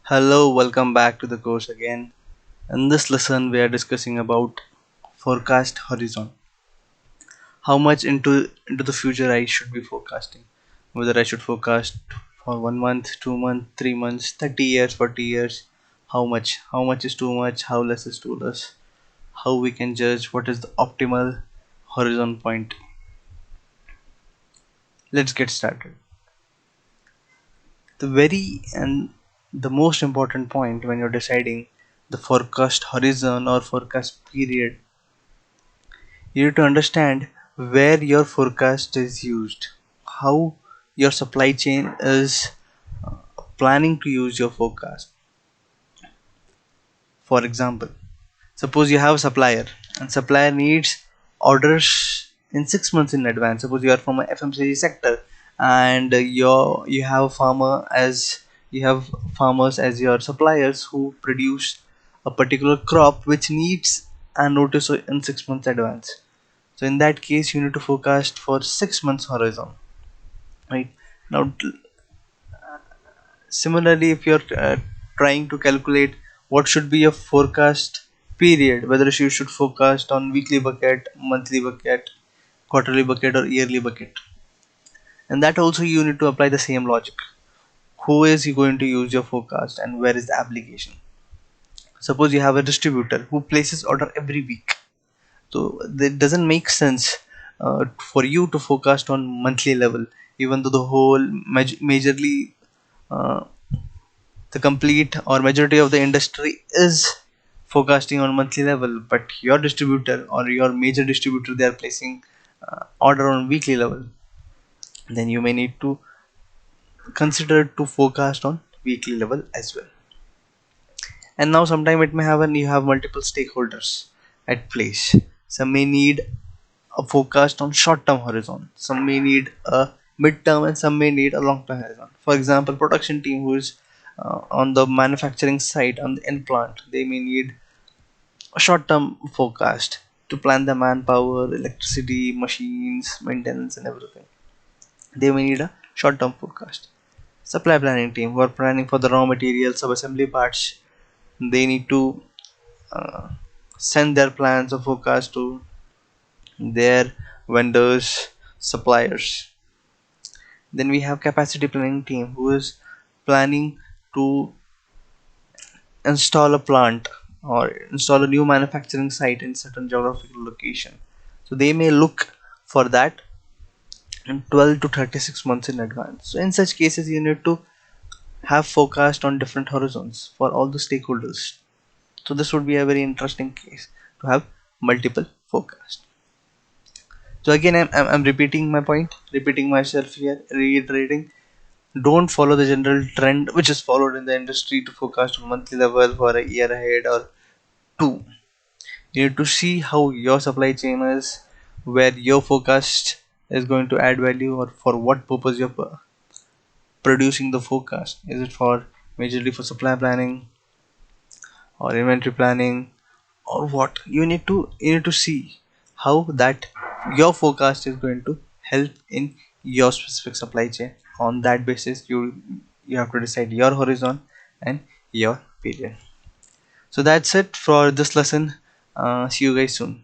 Hello, welcome back to the course again. In this lesson, we are discussing about forecast horizon. How much into the future I should be forecasting. Whether I should forecast for 1 month, 2 months, 3 months, 30 years, 40 years. How much? How much is too much? How less is too less? How we can judge what is the optimal horizon point. Let's get started. The very and the most important point when you're deciding the forecast horizon or forecast period, you need to understand where your forecast is used, how your supply chain is planning to use your forecast. For example, suppose you have a supplier and supplier needs orders in 6 months in advance. Suppose you are from a FMCG sector and you have a you have farmers as your suppliers who produce a particular crop which needs a notice in 6 months advance. So in that case, you need to forecast for 6 months horizon, right? Now, similarly, if you're trying to calculate what should be your forecast period, whether you should forecast on weekly bucket, monthly bucket, quarterly bucket, or yearly bucket, and that also you need to apply the same logic. Who is you going to use your forecast, and where is the application? Suppose you have a distributor who places order every week. So it doesn't make sense for you to forecast on monthly level, even though the whole majorly uh, the complete or majority of the industry is forecasting on monthly level, but your distributor or your major distributor they are placing order on weekly level. Then you may need to consider to forecast on weekly level as well. And now sometime it may happen you have multiple stakeholders at place. Some may need a forecast on short-term horizon, some may need a mid-term, and some may need a long-term horizon. For example, production team who is on the manufacturing side on the end plant, they may need a short-term forecast to plan the manpower, electricity, machines, maintenance, and everything. They may need a short-term forecast. Supply planning team who are planning for the raw materials, sub-assembly parts, they need to uh, send their plans or forecast to their vendors, suppliers. Then we have capacity planning team who is planning to install a plant or install a new manufacturing site in certain geographical location. So they may look for that in 12 to 36 months in advance. So in such cases you need to have forecast on different horizons for all the stakeholders. So this would be a very interesting case to have multiple forecasts. So again, I'm repeating my point, repeating myself here, reiterating. Don't follow the general trend which is followed in the industry to forecast on monthly level for a year ahead or two. You need to see how your supply chain is, where your forecast is going to add value, or for what purpose you're producing the forecast. Is it for majorly for supply planning or inventory planning or what? You need to see how that your forecast is going to help in your specific supply chain. On that basis, you have to decide your horizon and your period. So that's it for this lesson. See you guys soon.